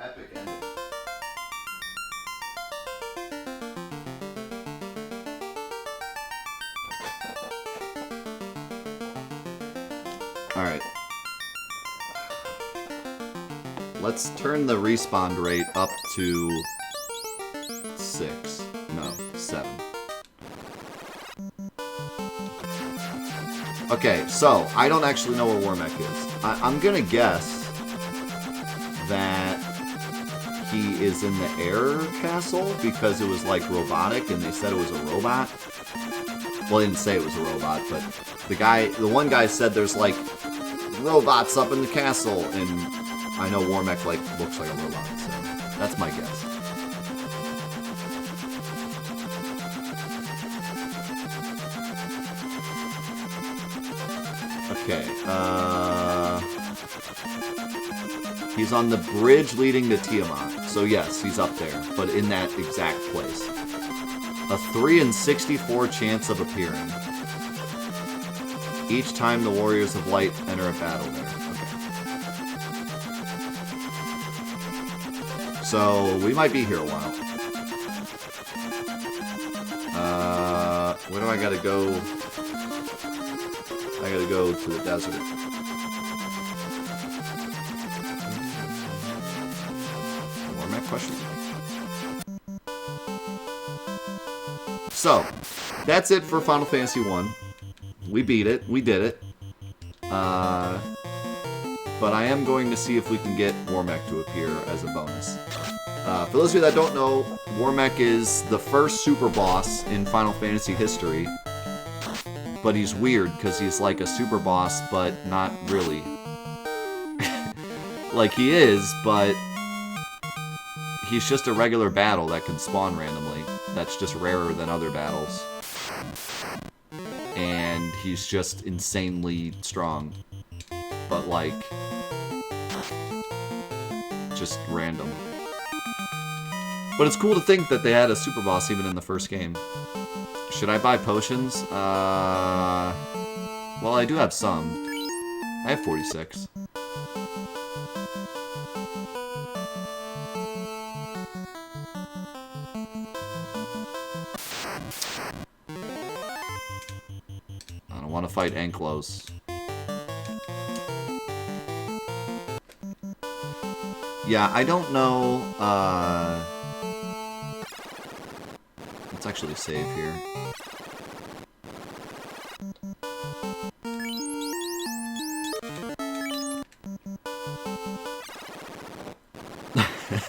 Epic ending. Alright. Let's turn the respawn rate up to 6. No, 7. Okay, so, I don't actually know where Warmech is. I'm gonna guess that he is in the air castle because it was, like, robotic and they said it was a robot. Well, they didn't say it was a robot, but the one guy said there's, like, robots up in the castle, and I know Warmech, like, looks like a robot, so that's my guess. Okay, he's on the bridge leading to Tiamat, so yes, he's up there, but in that exact place. A 3 in 64 chance of appearing. Each time the Warriors of Light enter a battle there. Okay. So, we might be here a while. Where do I gotta go? I gotta go to the desert. Warmech question? So, that's it for Final Fantasy 1. We beat it. We did it. But I am going to see if we can get Warmech to appear as a bonus. For those of you that don't know, Warmech is the first super boss in Final Fantasy history. But he's weird, because he's like a super boss, but not really. Like, he is, but he's just a regular battle that can spawn randomly. That's just rarer than other battles. And he's just insanely strong. But, like, just random. But it's cool to think that they had a super boss even in the first game. Should I buy potions? Well, I do have some. I have 46. I don't want to fight Anklos. Yeah, I don't know, let's actually save here.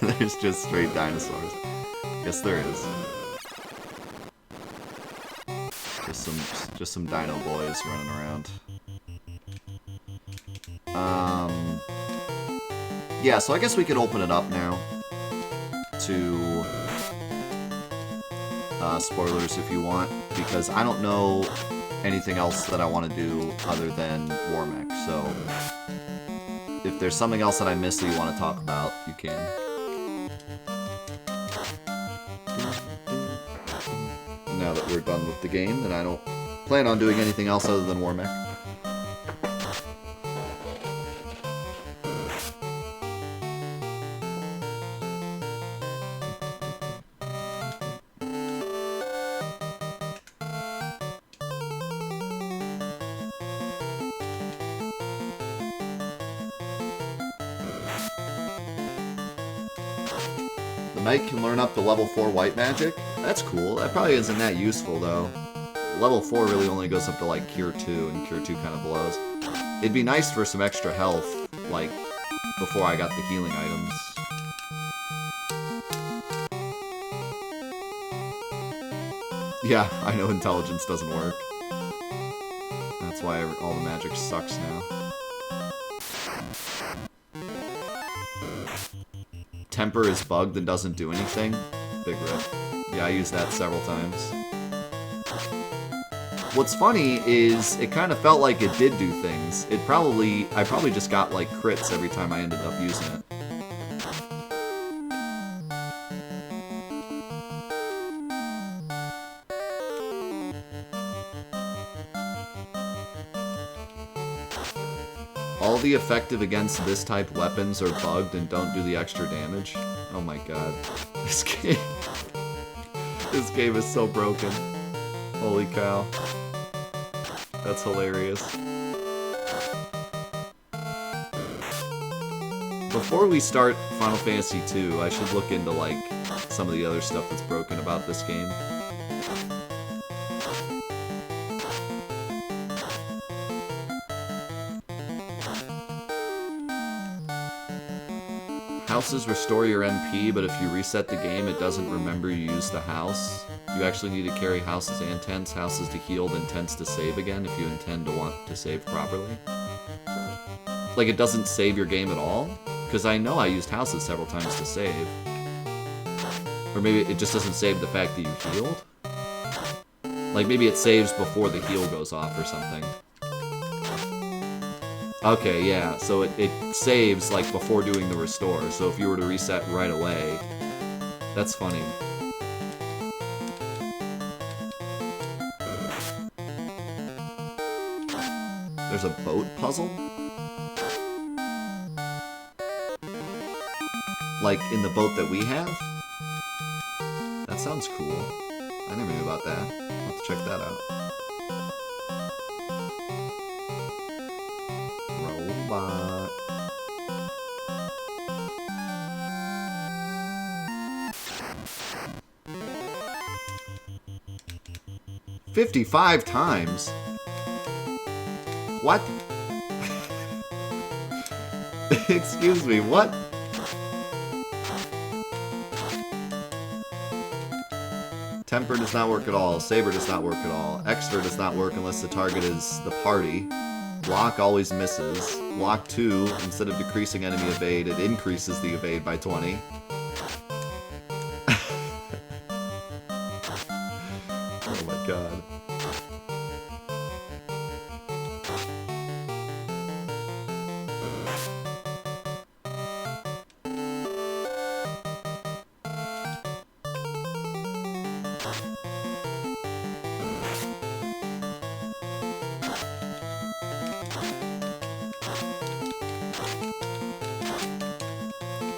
There's just straight dinosaurs. Yes, there is. Just some dino boys running around. Yeah, so I guess we can open it up now to spoilers if you want, because I don't know anything else that I want to do other than Warmech, so if there's something else that I missed that you want to talk about, you can. Now that we're done with the game, then I don't plan on doing anything else other than Warmech. The knight can learn up to level 4 white magic. That's cool. That probably isn't that useful, though. Level 4 really only goes up to, like, Cure 2, and Cure 2 kind of blows. It'd be nice for some extra health, like, before I got the healing items. Yeah, I know intelligence doesn't work. That's why all the magic sucks now. Temper is bugged and doesn't do anything. Big rip. Yeah, I used that several times. What's funny is it kind of felt like it did do things. I probably just got like crits every time I ended up using it. All the effective against this type weapons are bugged and don't do the extra damage. Oh my god. This game... This game is so broken. Holy cow. That's hilarious. Before we start Final Fantasy II, I should look into, like, some of the other stuff that's broken about this game. Houses restore your MP, but if you reset the game, it doesn't remember you used the house. You actually need to carry houses and tents. Houses to heal, then tents to save again if you intend to want to save properly. Like, it doesn't save your game at all? Because I know I used houses several times to save. Or maybe it just doesn't save the fact that you healed? Like, maybe it saves before the heal goes off or something. Okay, yeah, so it saves, like, before doing the restore. So if you were to reset right away, that's funny. There's a boat puzzle? Like, in the boat that we have? That sounds cool. I never knew about that. I'll have to check that out. Robot. "55 times? What? Excuse me, what? Temper does not work at all. Saber does not work at all. Extra does not work unless the target is the party. Block always misses. Block 2, instead of decreasing enemy evade, it increases the evade by 20. Oh my god.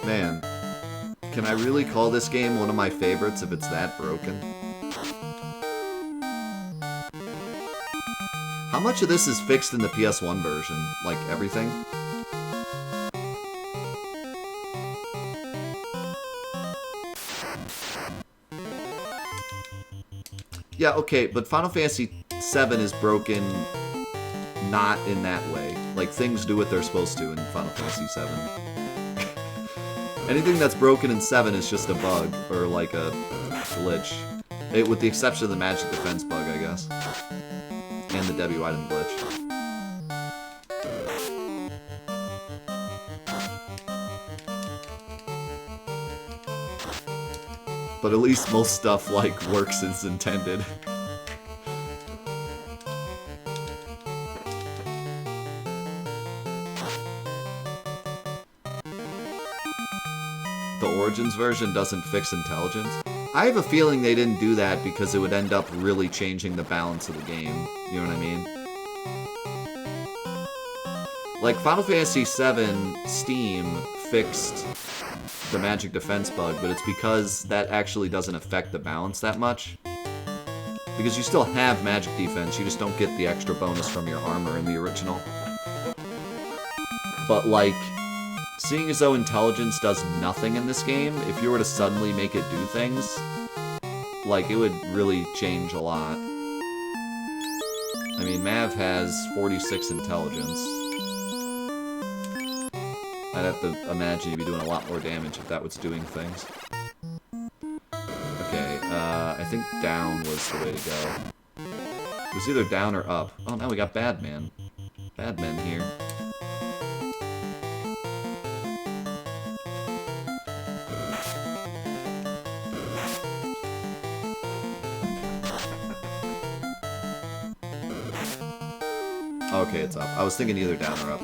Man, can I really call this game one of my favorites if it's that broken? How much of this is fixed in the PS1 version? Like, everything? Yeah, okay, but Final Fantasy VII is broken not in that way. Like, things do what they're supposed to in Final Fantasy VII. Anything that's broken in 7 is just a bug, or like a glitch. With the exception of the magic defense bug, I guess. And the Debbie Whiten glitch. But at least most stuff, like, works as intended. The Origins version doesn't fix intelligence. I have a feeling they didn't do that because it would end up really changing the balance of the game. You know what I mean? Like, Final Fantasy VII Steam fixed the magic defense bug, but it's because that actually doesn't affect the balance that much. Because you still have magic defense, you just don't get the extra bonus from your armor in the original. But, like, seeing as though intelligence does nothing in this game, if you were to suddenly make it do things, like, it would really change a lot. I mean, Mav has 46 intelligence. I'd have to imagine you'd be doing a lot more damage if that was doing things. Okay, I think down was the way to go. It was either down or up. Oh, now we got Badman. Badman here. Okay, it's up. I was thinking either down or up.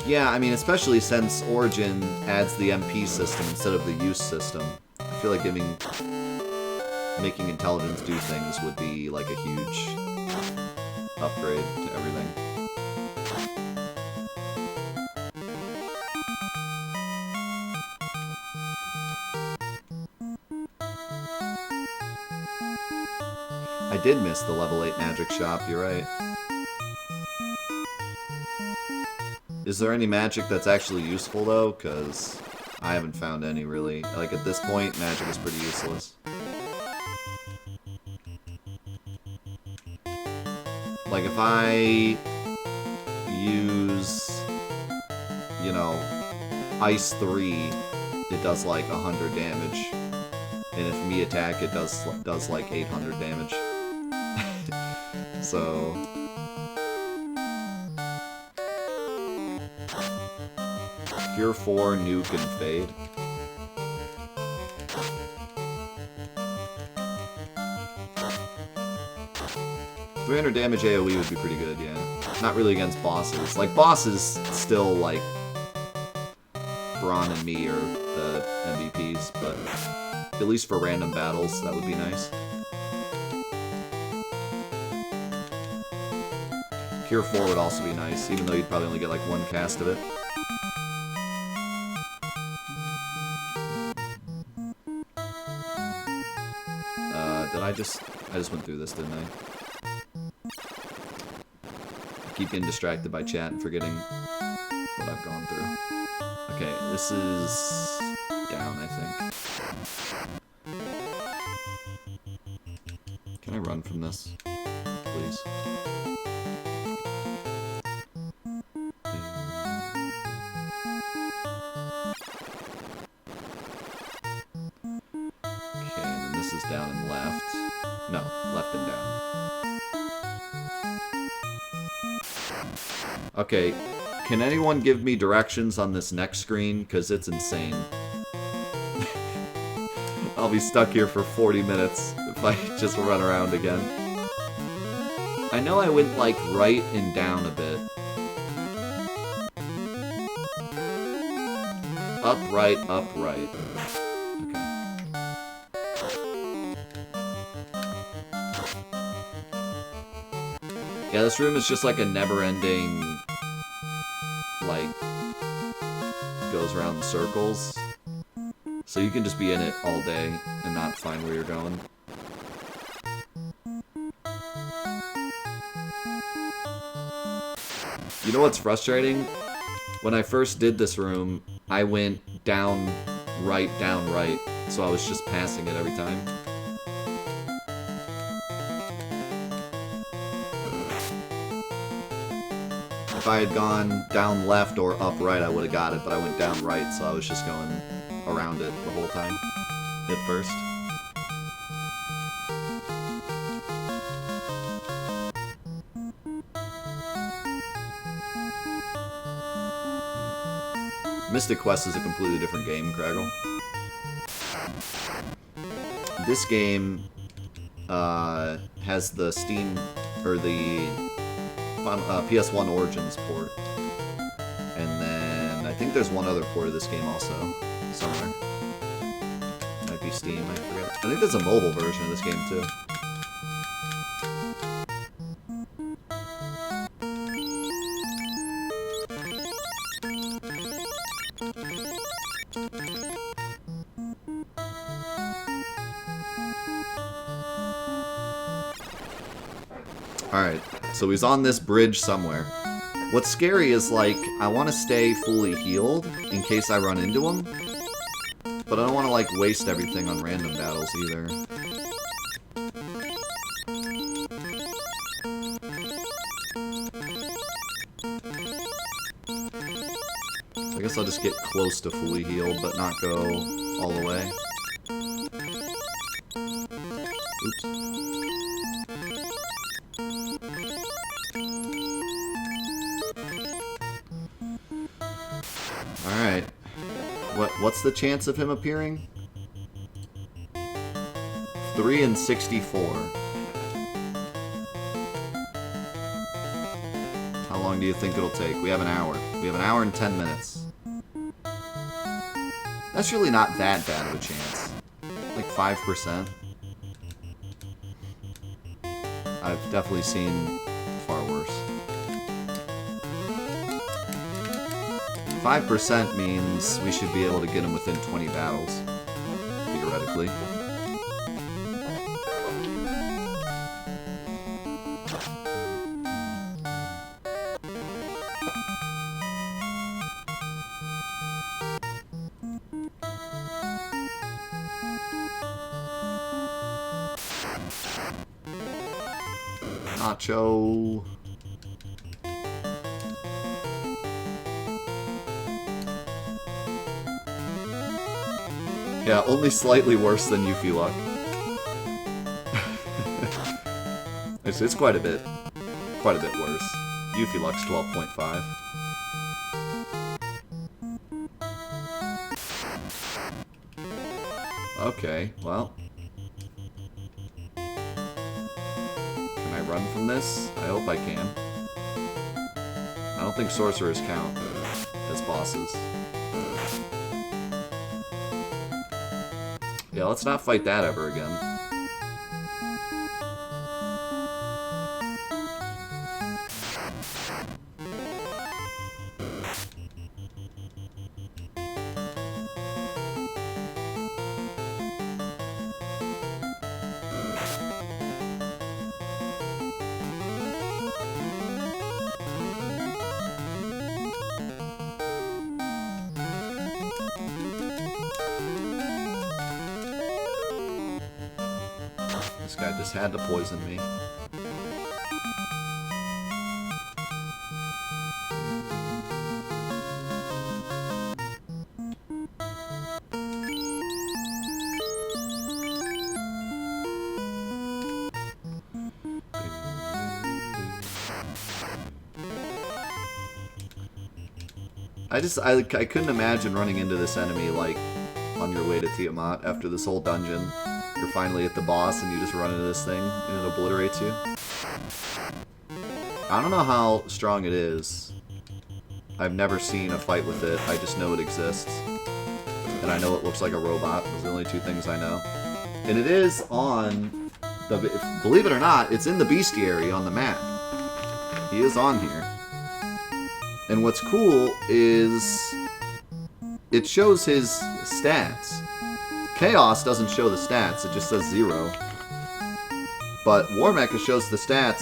Yeah, I mean, especially since Origin adds the MP system instead of the use system. I feel like making intelligence do things would be like a huge upgrade to everything. I did miss the level 8 magic shop, you're right. Is there any magic that's actually useful, though? Because I haven't found any, really. Like, at this point, magic is pretty useless. Like, if I use, you know, Ice 3, it does like 100 damage. And if me attack, it does like 800 damage. So... Cure 4, Nuke, and Fade. $300 damage AoE would be pretty good, yeah. Not really against bosses. Like, bosses still, like... Braun and me are the MVPs, but... At least for random battles, that would be nice. Cure 4 would also be nice, even though you'd probably only get like one cast of it. I just went through this, didn't I? I keep getting distracted by chat and forgetting what I've gone through. Okay, this is down, I think. Can I run from this? Please. Okay, and then this is down and left. No, left and down. Okay, can anyone give me directions on this next screen? Because it's insane. I'll be stuck here for 40 minutes if I just run around again. I know I went, like, right and down a bit. Up, right, up, right. Yeah, this room is just like a never-ending, like, goes around in circles. So you can just be in it all day and not find where you're going. You know what's frustrating? When I first did this room, I went down, right, so I was just passing it every time. If I had gone down left or up right, I would have got it, but I went down right, so I was just going around it the whole time at first. Mystic Quest is a completely different game, Craggle. This game has the Steam, or the PS1 Origins port. And then I think there's one other port of this game also, somewhere. Might be Steam, I forget. I think there's a mobile version of this game too. Alright, so he's on this bridge somewhere. What's scary is, like, I want to stay fully healed in case I run into him. But I don't want to, like, waste everything on random battles either. So I guess I'll just get close to fully healed, but not go all the way. Oops. Alright. What's the chance of him appearing? 3 in 64. How long do you think it'll take? We have an hour. We have an hour and 10 minutes. That's really not that bad of a chance. Like 5%. I've definitely seen far worse. 5% means we should be able to get him within 20 battles, theoretically. Nacho. Yeah, only slightly worse than Yuffie Luck. It's quite a bit worse. Yuffie Luck's 12.5. Okay, well. Can I run from this? I hope I can. I don't think sorcerers count as bosses. Yeah, let's not fight that ever again. This guy just had to poison me. I couldn't imagine running into this enemy like on your way to Tiamat after this whole dungeon. You're finally at the boss and you just run into this thing and it obliterates you. I don't know how strong it is. I've never seen a fight with it. I just know it exists. And I know it looks like a robot. Those are the only two things I know. And it is on the... Believe it or not, it's in the bestiary on the map. He is on here. And what's cool is it shows his stats. Chaos doesn't show the stats, it just says 0. But War Mecha shows the stats.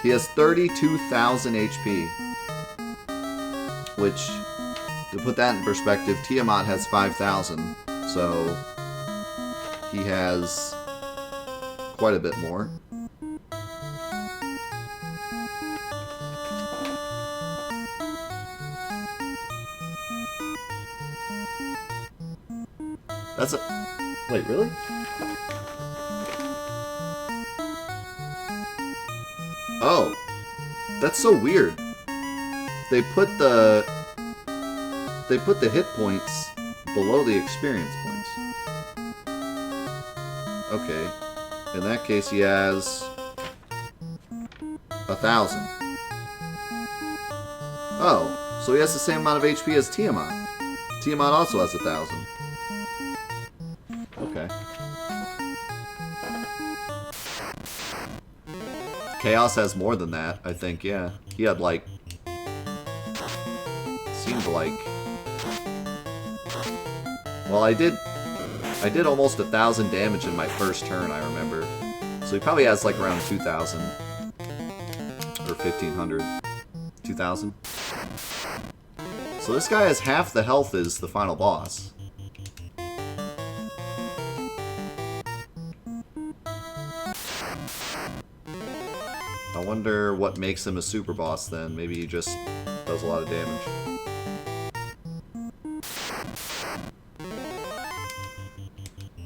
He has 32,000 HP. Which, to put that in perspective, Tiamat has 5,000. So, he has quite a bit more. That's a... Wait, really? Oh. That's so weird. They put the hit points below the experience points. Okay. In that case, he has 1,000. Oh. So he has the same amount of HP as Tiamat. Tiamat also has 1,000. Okay. Chaos has more than that, I think, yeah. He had like... Seemed like... Well, I did almost 1,000 damage in my first turn, I remember. So he probably has like around 2,000. Or 1,500. 2,000. So this guy has half the health as the final boss. I wonder what makes him a super boss then. Maybe he just does a lot of damage.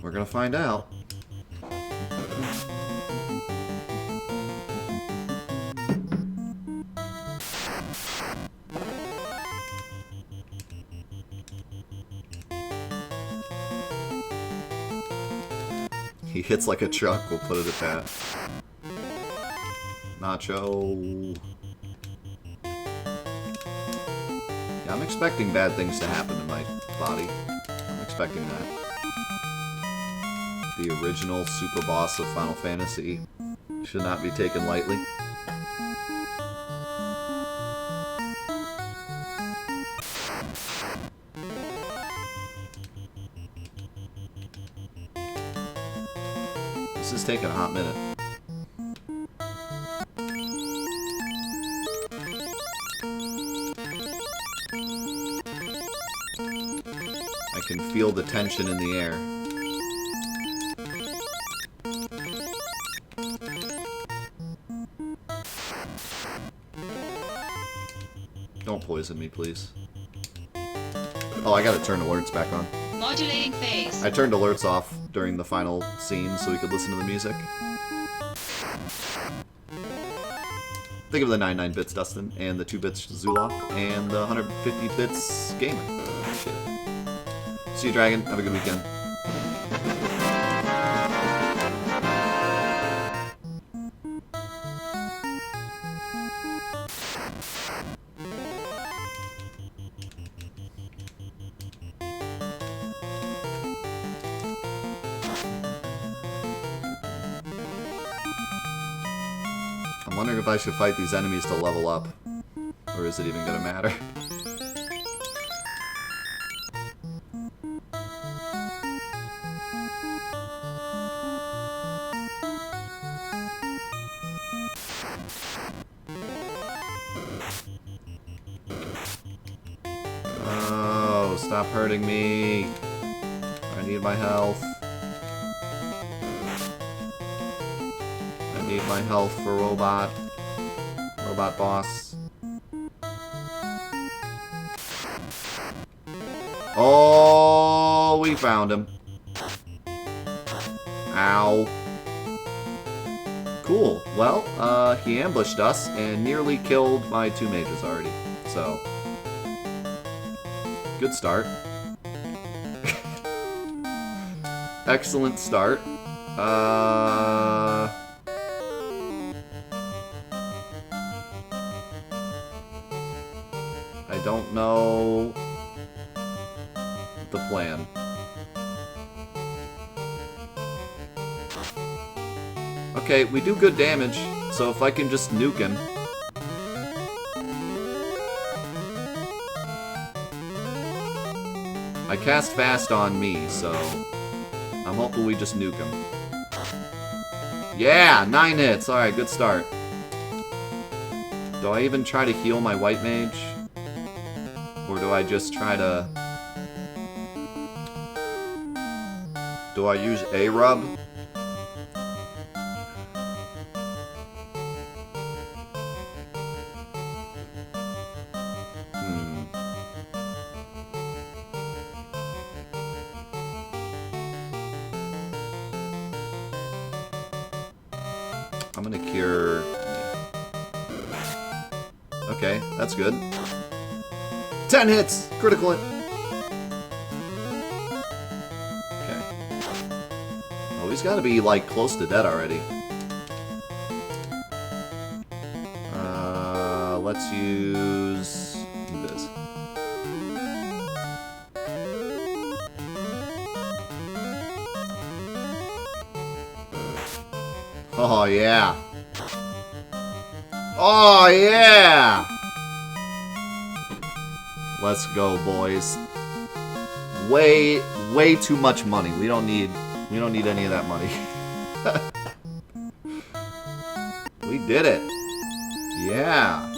We're gonna find out. He hits like a truck, we'll put it at that. Nacho. I'm expecting bad things to happen to my body. I'm expecting that. The original super boss of Final Fantasy should not be taken lightly. This is taking a hot minute. I can feel the tension in the air. Don't poison me, please. Oh, I gotta turn alerts back on. Modulating phase. I turned alerts off during the final scene so we could listen to the music. Think of the 99 bits Dustin, and the 2 bits Zuloff, and the 150 bits Gamer. Shit. See you, Dragon. Have a good weekend. I'm wondering if I should fight these enemies to level up. Or is it even gonna matter? Oh, stop hurting me. I need my health. I need my health for Robot Boss. Oh, we found him. Ow. Cool. Well, he ambushed us and nearly killed my 2 mages already. So, good start. Excellent start. I don't know the plan. Okay, we do good damage, so if I can just nuke him. I cast fast on me, so I'm hoping we just nuke him. Yeah, 9 hits. Alright, good start. Do I even try to heal my white mage? Or do I just try to... Do I use A-Rub? I'm gonna cure... Okay, that's good. 10 hits! Critical hit! Okay. Oh, he's gotta be, like, close to dead already. Let's use... this. Oh, yeah. Oh, yeah! Let's go, boys. Way too much money. We don't need any of that money. We did it. Yeah.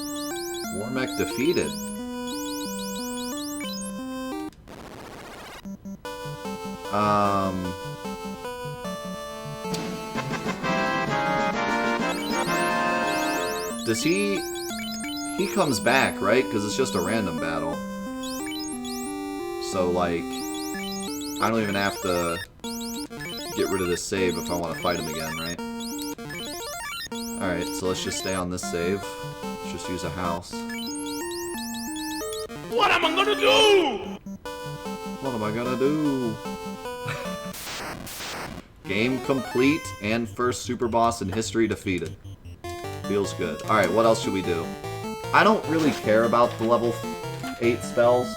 Warmech defeated. Does he comes back, right? Because it's just a random battle. So, like, I don't even have to get rid of this save if I want to fight him again, right? Alright, so let's just stay on this save. Let's just use a house. What am I gonna do? What am I gonna do? Game complete and first super boss in history defeated. Feels good. Alright, what else should we do? I don't really care about the level 8 spells.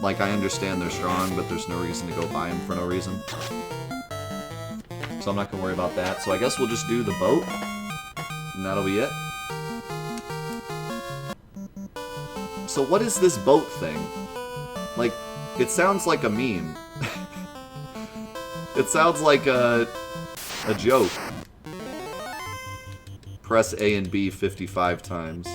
Like, I understand they're strong, but there's no reason to go buy them for no reason. So I'm not gonna worry about that. So I guess we'll just do the boat, and that'll be it. So what is this boat thing? Like, it sounds like a meme. It sounds like a joke. Press A and B 55 times.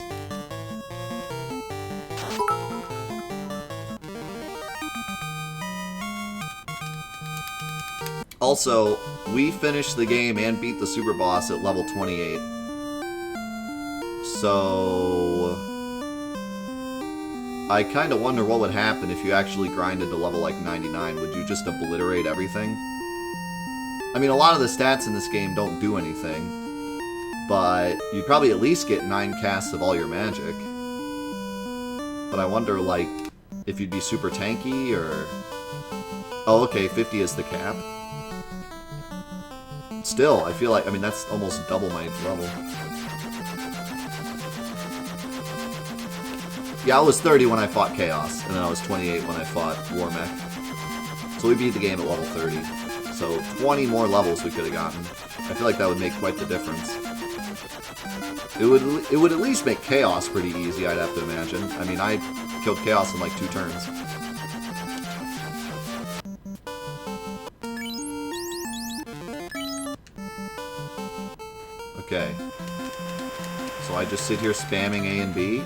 Also, we finished the game and beat the super boss at level 28. So I kind of wonder what would happen if you actually grinded to level like 99. Would you just obliterate everything? I mean, a lot of the stats in this game don't do anything, but you'd probably at least get 9 casts of all your magic. But I wonder, like, if you'd be super tanky, or... Oh, okay, 50 is the cap. Still, I feel like, I mean, that's almost double my level. Yeah, I was 30 when I fought Chaos, and then I was 28 when I fought War Mech. So we beat the game at level 30. So 20 more levels we could have gotten. I feel like that would make quite the difference. It would at least make Chaos pretty easy, I'd have to imagine. I mean, I killed Chaos in like 2 turns. Okay. So I just sit here spamming A and B.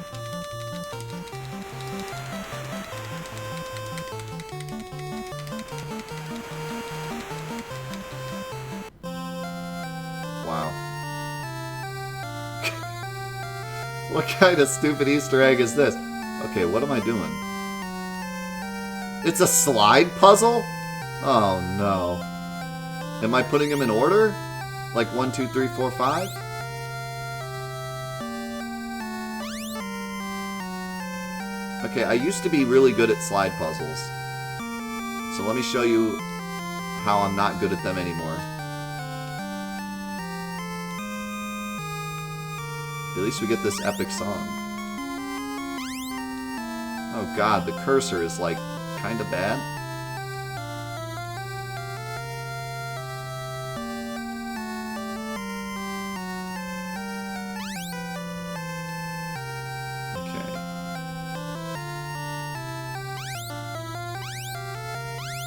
Wow. What kind of stupid Easter egg is this? Okay, what am I doing? It's a slide puzzle? Oh no. Am I putting them in order? Like 1, 2, 3, 4, 5? Okay, I used to be really good at slide puzzles. So let me show you how I'm not good at them anymore. At least we get this epic song. Oh god, the cursor is like kinda bad.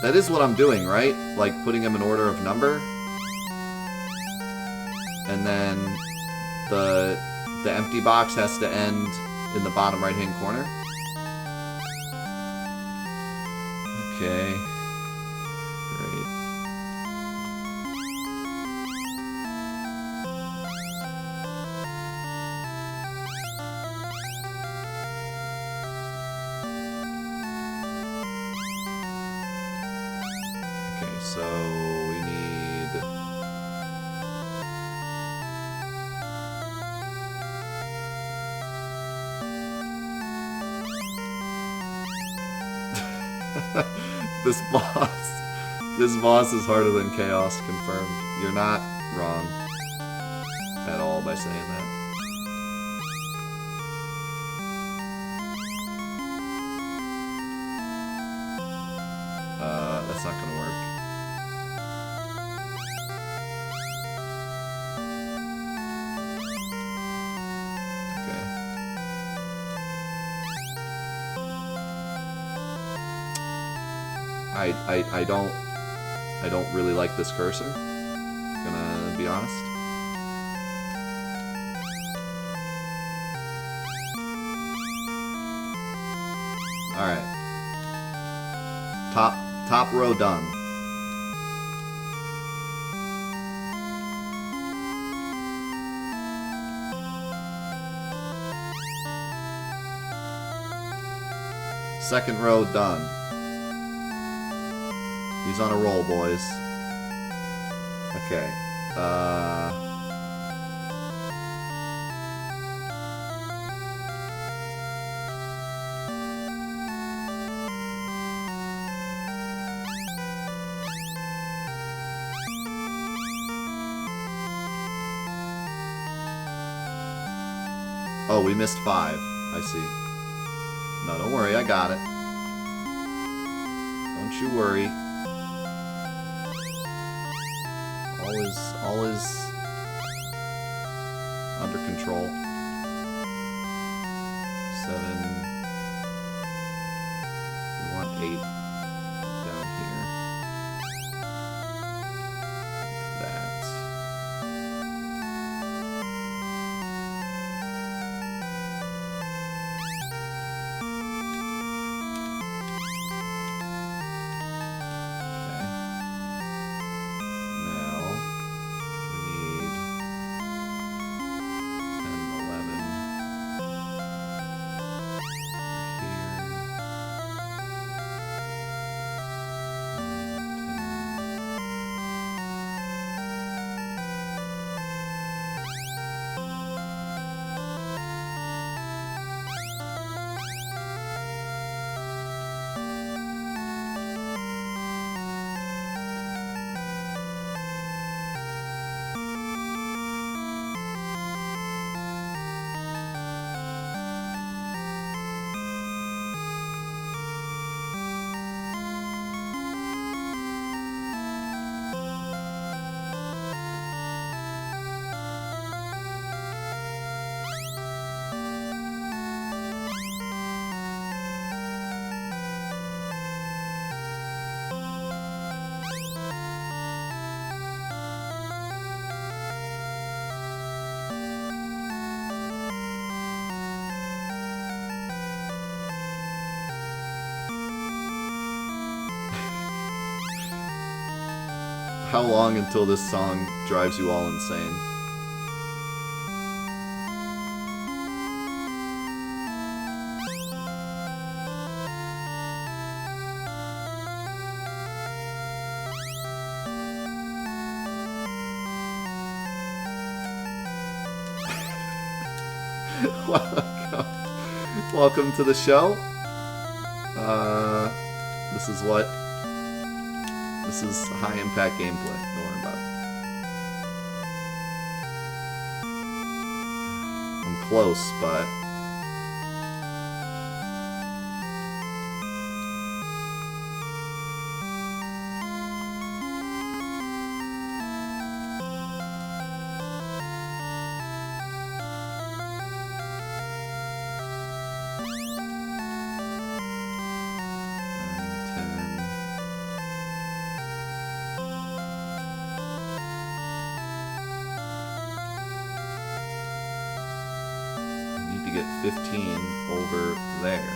That is what I'm doing, right? Like, putting them in order of number. And then the empty box has to end in the bottom right-hand corner. Okay. So we need... This boss is harder than Chaos, confirmed. You're not wrong at all by saying that. That's not gonna work. I don't really like this cursor. Gonna be honest. Alright. Top row done. Second row done. He's on a roll, boys. Okay. Oh, we missed 5. I see. No, don't worry, I got it. Don't you worry. All is under control. 7. We want 8 down here. That. How long until this song drives you all insane? Welcome to the show. This is high impact gameplay. Don't worry about it. I'm close, but get 15 over there.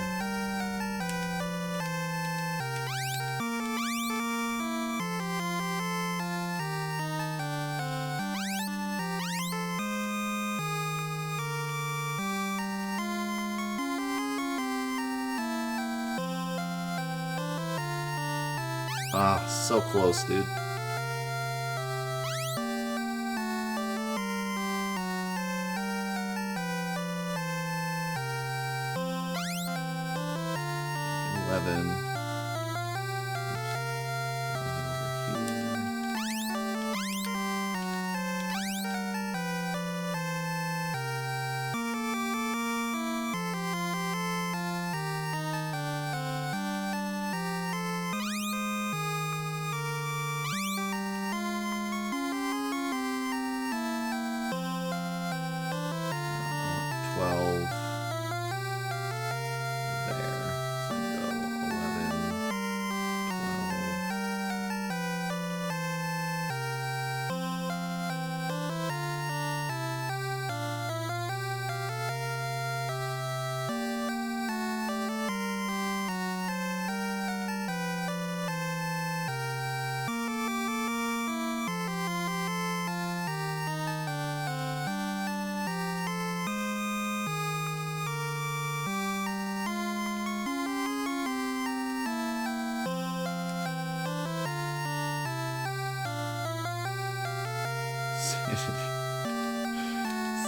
Ah, so close, dude.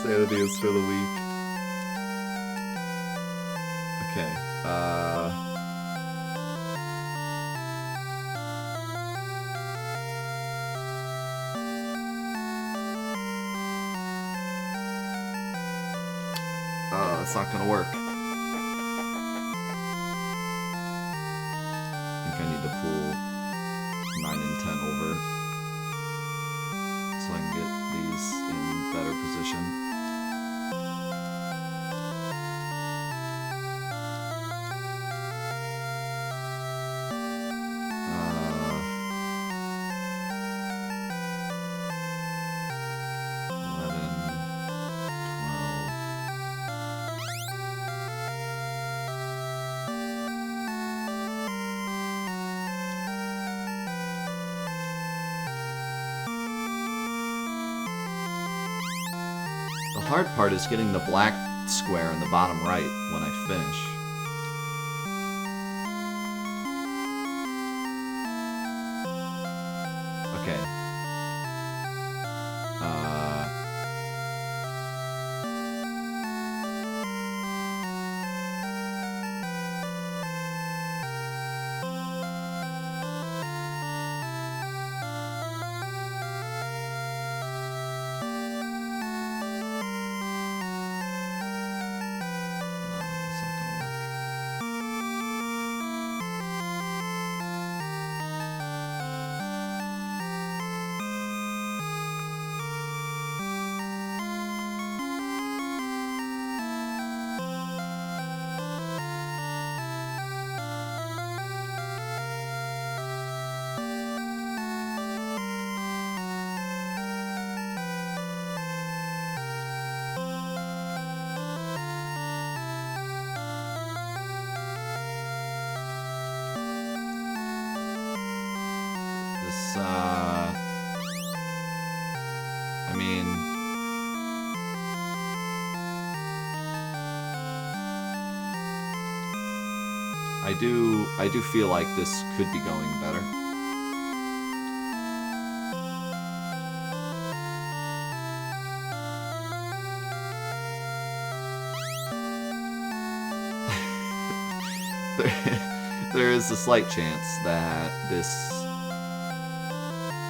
Sanity is for the weak. Okay. Oh, that's not gonna work. hard part is getting the black square in the bottom right when I finish. Okay. I mean, I do feel like this could be going better. There is a slight chance that this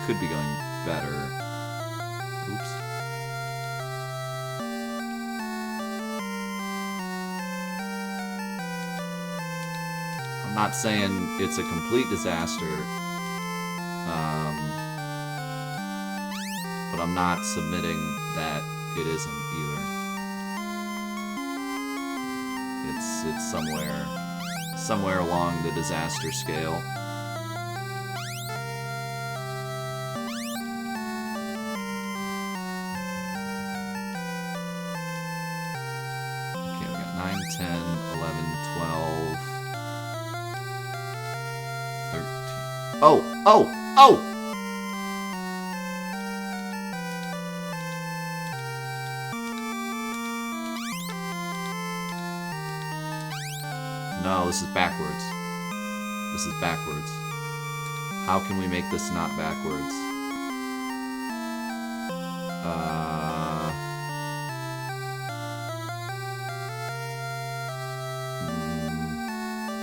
could be going better. Oops. I'm not saying it's a complete disaster, but I'm not submitting that it isn't either. It's somewhere along the disaster scale. Okay, we got 9, 10, 11, 12, 13. Oh! Oh! Oh! No, this is backwards. This is backwards. How can we make this not backwards?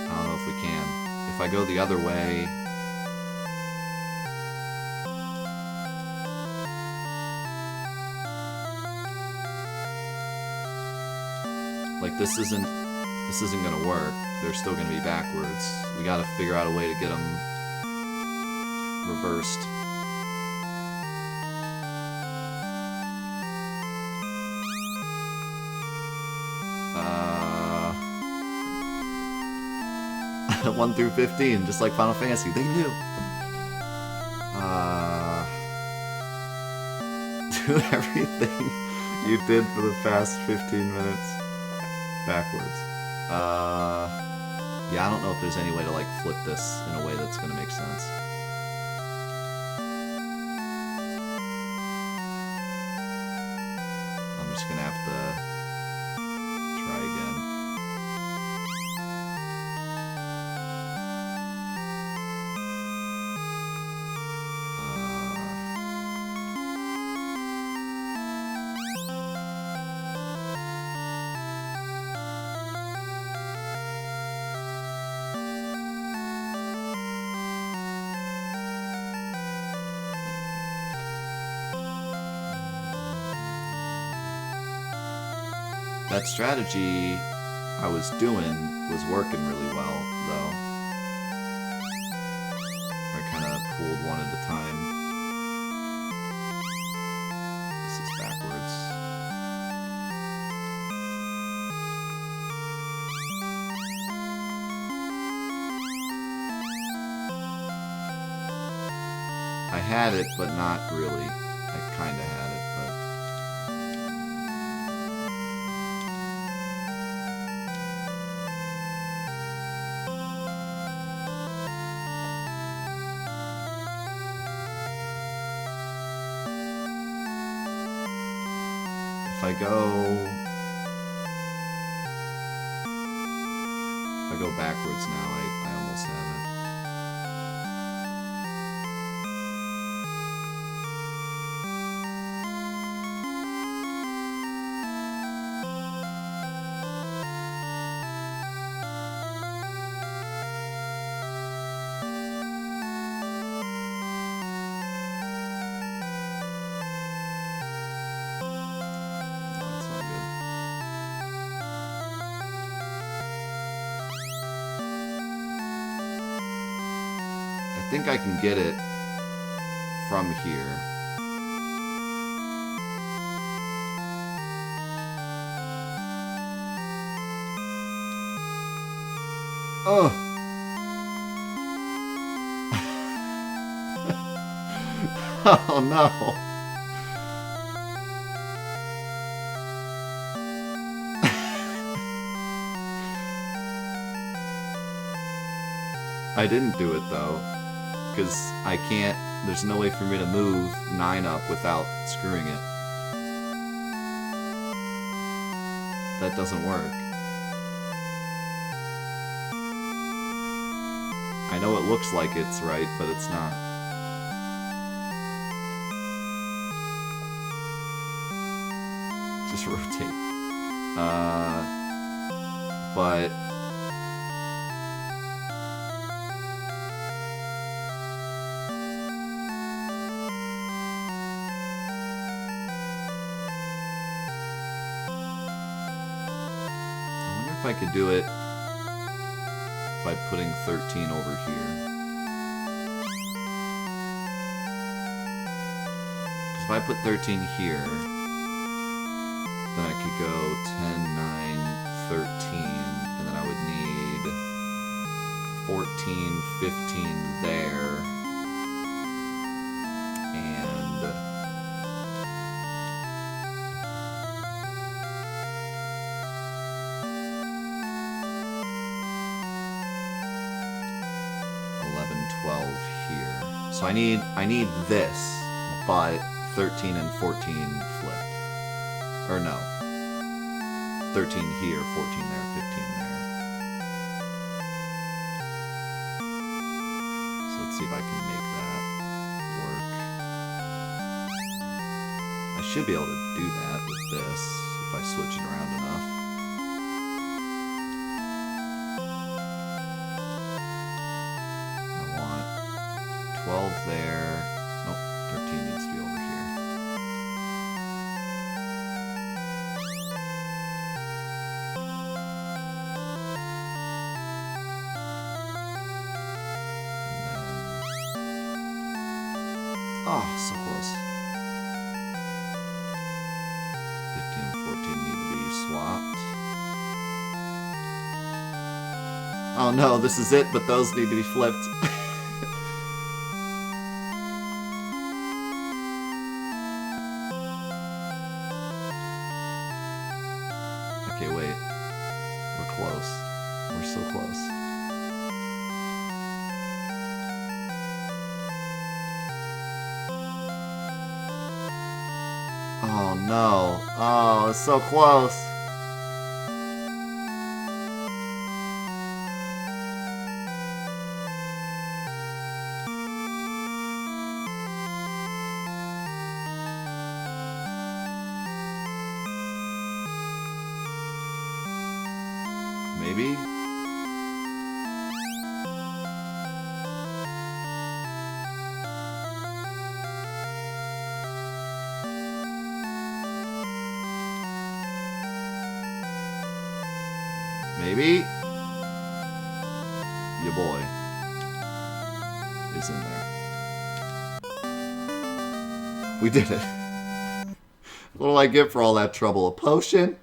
I don't know if we can. If I go the other way... Like, this isn't gonna work. They're still gonna be backwards. We gotta figure out a way to get them reversed. Uh, 1 through 15, just like Final Fantasy. They knew. Do everything you did for the past 15 minutes backwards. Yeah, I don't know if there's any way to, like, flip this in a way that's gonna make sense. I'm just gonna have to try again. That strategy I was doing was working really well, though. I kind of pulled one at a time. This is backwards. I had it, but not really. I kind of had it, but... If I go backwards now, I almost have it. I think I can get it from here. Oh! Oh no! I didn't do it though. Because I can't, there's no way for me to move 9 up without screwing it. That doesn't work. I know it looks like it's right, but it's not. Just rotate. But... if I could do it by putting 13 over here. Because if I put 13 here, then I could go 10, 9, 13, and then I would need 14, 15 there, and 12 here. So I need this, but 13 and 14 flipped. Or no. 13 here, 14 there, 15 there. So let's see if I can make that work. I should be able to do that with this if I switch it around enough. 12 there. Nope, 13 needs to be over here. And then... oh, so close. 15 and 14 need to be swapped. Oh no, this is it, but those need to be flipped. Okay, wait. We're close. We're so close. Oh no. Oh, it's so close. Maybe? Maybe? Your boy is in there. We did it. What do I get for all that trouble? A potion?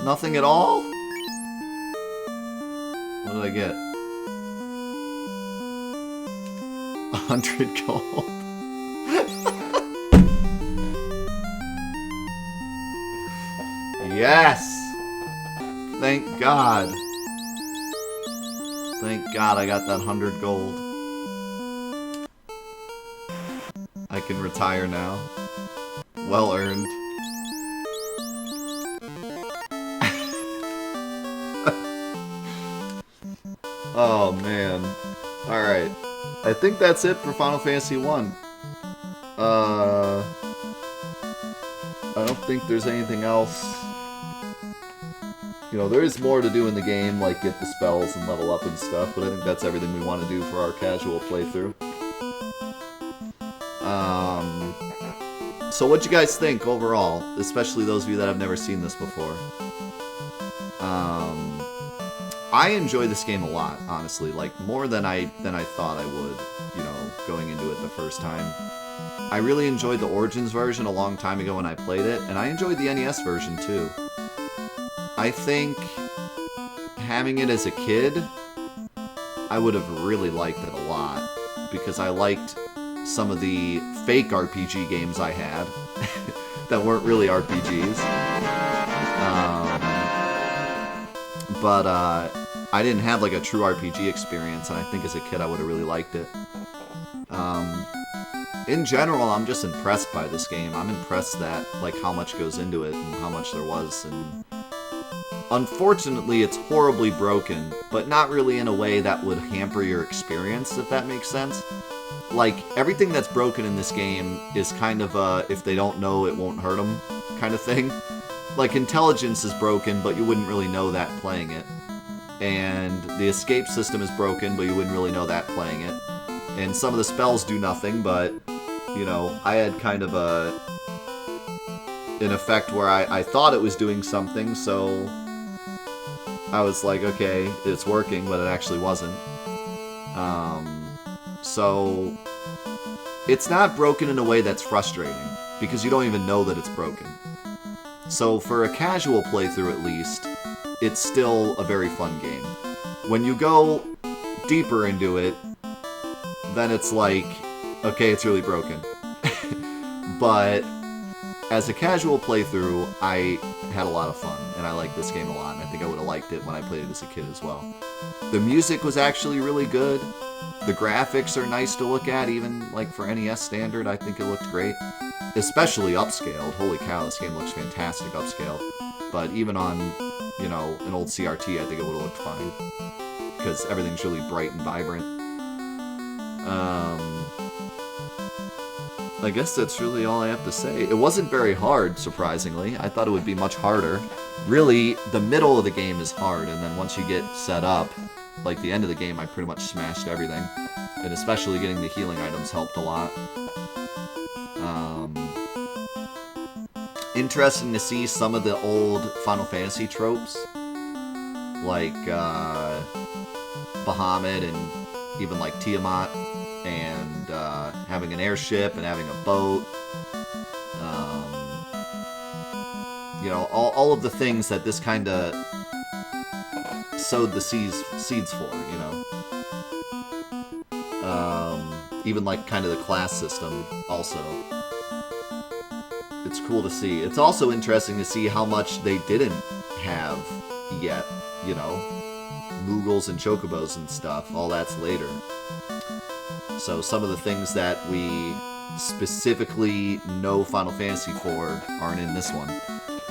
Nothing at all? What did I get? 100 gold. Yes! Thank God. Thank God I got that 100 gold. can retire now. Well earned. Oh, man. Alright. I think that's it for Final Fantasy 1. I don't think there's anything else. You know, there is more to do in the game, like get the spells and level up and stuff, but I think that's everything we want to do for our casual playthrough. So what'd you guys think overall, especially those of you that have never seen this before? I enjoy this game a lot, honestly, like more than I thought I would, you know, going into it the first time. I really enjoyed the Origins version a long time ago when I played it, and I enjoyed the NES version too. I think having it as a kid, I would have really liked it a lot, because I liked some of the fake RPG games I had that weren't really RPGs. But I didn't have like a true RPG experience, and I think as a kid I would have really liked it. In general, I'm just impressed by this game. I'm impressed that like how much goes into it and how much there was, and unfortunately it's horribly broken, but not really in a way that would hamper your experience, if that makes sense. Like, everything that's broken in this game is kind of a, if they don't know, it won't hurt them kind of thing. Like, intelligence is broken, but you wouldn't really know that playing it. And the escape system is broken, but you wouldn't really know that playing it. And some of the spells do nothing, but, you know, I had kind of an effect where I thought it was doing something, so I was like, okay, it's working, but it actually wasn't. So it's not broken in a way that's frustrating, because you don't even know that it's broken. So for a casual playthrough at least, it's still a very fun game. When you go deeper into it, then it's like, okay, it's really broken. But as a casual playthrough, I had a lot of fun, and I liked this game a lot, and I think I would have liked it when I played it as a kid as well. The music was actually really good. The graphics are nice to look at, even like for NES standard, I think it looked great. Especially upscaled. Holy cow, this game looks fantastic upscaled. But even on, you know, an old CRT, I think it would have looked fine. Because everything's really bright and vibrant. I guess that's really all I have to say. It wasn't very hard, surprisingly. I thought it would be much harder. Really, the middle of the game is hard, and then once you get set up, like the end of the game, I pretty much smashed everything. And especially getting the healing items helped a lot. Interesting to see some of the old Final Fantasy tropes. Like, Bahamut and even like Tiamat. And having an airship and having a boat. You know, all of the things that this kind of sowed the seeds for, you know. Even like kind of the class system also. It's cool to see. It's also interesting to see how much they didn't have yet, you know. Moogles and Chocobos and stuff, all that's later. So some of the things that we specifically know Final Fantasy for aren't in this one.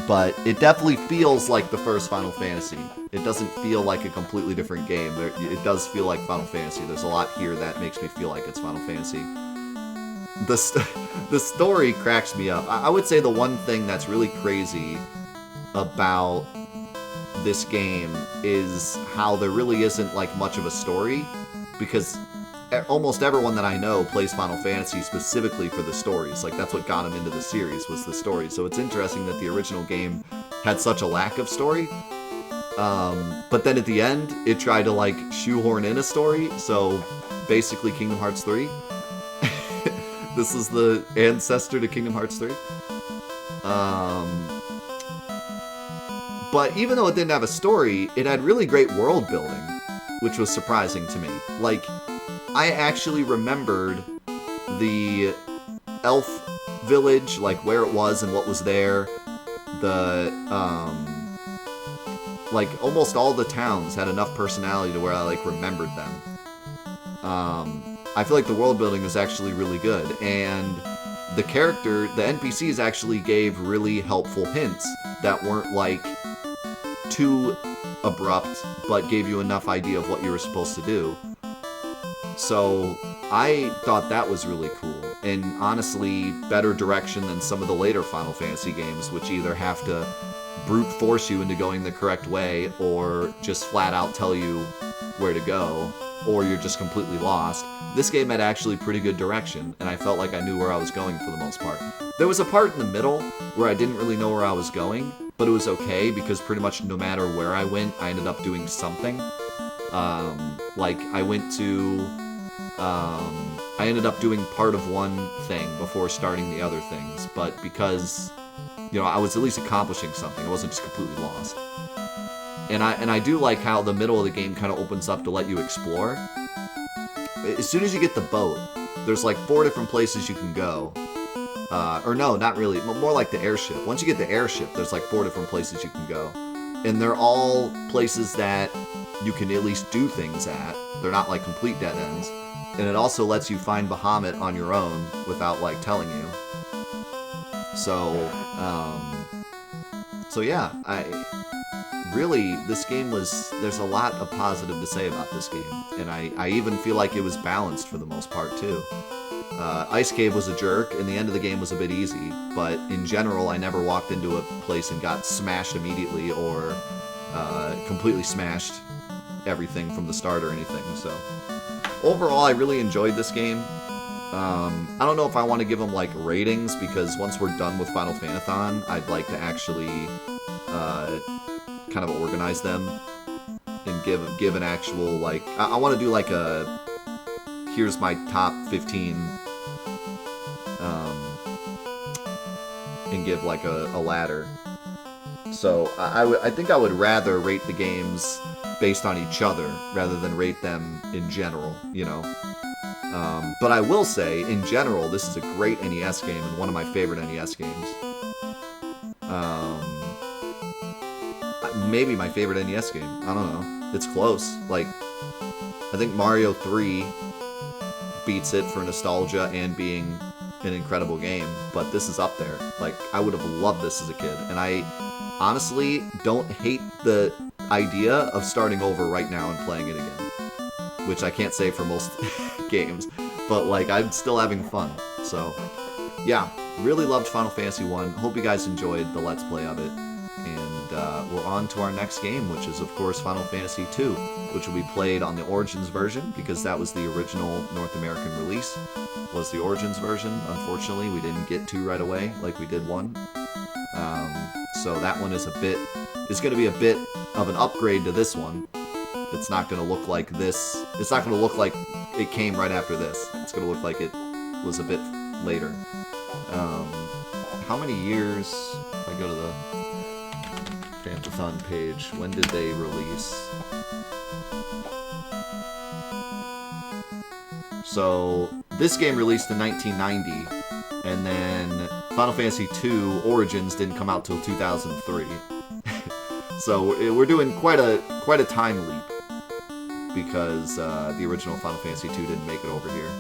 But it definitely feels like the first Final Fantasy. It doesn't feel like a completely different game. It does feel like Final Fantasy. There's a lot here that makes me feel like it's Final Fantasy. The story cracks me up. I would say the one thing that's really crazy about this game is how there really isn't like much of a story, because almost everyone that I know plays Final Fantasy specifically for the stories. Like, that's what got him into the series, was the story. So it's interesting that the original game had such a lack of story. But then at the end, it tried to, like, shoehorn in a story. So, basically, Kingdom Hearts 3. This is the ancestor to Kingdom Hearts 3. But even though it didn't have a story, it had really great world building, which was surprising to me. Like, I actually remembered the elf village, like where it was and what was there. The, like almost all the towns had enough personality to where I like remembered them. I feel like the world building was actually really good, and the NPCs actually gave really helpful hints that weren't like too abrupt, but gave you enough idea of what you were supposed to do. So I thought that was really cool, and honestly, better direction than some of the later Final Fantasy games, which either have to brute force you into going the correct way, or just flat out tell you where to go, or you're just completely lost. This game had actually pretty good direction, and I felt like I knew where I was going for the most part. There was a part in the middle where I didn't really know where I was going, but it was okay, because pretty much no matter where I went, I ended up doing something. Like, I ended up doing part of one thing before starting the other things, but because, you know, I was at least accomplishing something, I wasn't just completely lost. And I do like how the middle of the game kind of opens up to let you explore. As soon as you get the boat, there's like 4 different places you can go. Or no, not really, more like the airship. Once you get the airship, there's like 4 different places you can go. And they're all places that you can at least do things at. They're not like complete dead ends. And it also lets you find Bahamut on your own without like telling you. So yeah, this game there's a lot of positive to say about this game. And I even feel like it was balanced for the most part too. Ice Cave was a jerk, and the end of the game was a bit easy, but in general, I never walked into a place and got smashed immediately, or completely smashed everything from the start or anything, so. Overall, I really enjoyed this game. I don't know if I want to give them, like, ratings, because once we're done with Final Fantathon, I'd like to actually kind of organize them and give an actual, like, I want to do, like, here's my top 15, and give like a ladder. So I think I would rather rate the games based on each other rather than rate them in general, you know. But I will say, in general, this is a great NES game and one of my favorite NES games. Maybe my favorite NES game. I don't know. It's close. Like, I think Mario 3 beats it for nostalgia and being an incredible game, but this is up there. Like, I would have loved this as a kid, and I honestly don't hate the idea of starting over right now and playing it again, which I can't say for most games, but like, I'm still having fun. So yeah, really loved Final Fantasy 1. Hope you guys enjoyed the Let's Play of it, and we're on to our next game, which is of course Final Fantasy 2, which will be played on the Origins version, because that was the original North American release, was the Origins version. Unfortunately, we didn't get 2 right away like we did 1. So that one is going to be a bit of an upgrade to this one. It's not going to look like this. It's not going to look like it came right after this. It's going to look like it was a bit later. How many years, if I go to the Fantathon page, when did they release? So this game released in 1990, and then Final Fantasy II Origins didn't come out till 2003. So we're doing quite a time leap, because the original Final Fantasy II didn't make it over here.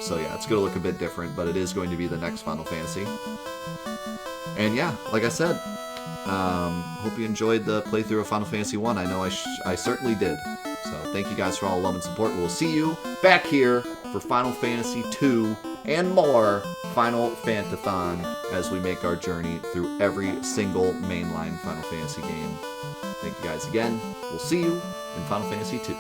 So yeah, it's going to look a bit different, but it is going to be the next Final Fantasy. And yeah, like I said, hope you enjoyed the playthrough of Final Fantasy 1. I know I certainly did. So thank you guys for all the love and support. We'll see you back here for Final Fantasy 2 and more Final Fantathon as we make our journey through every single mainline Final Fantasy game. Thank you guys again. We'll see you in Final Fantasy 2.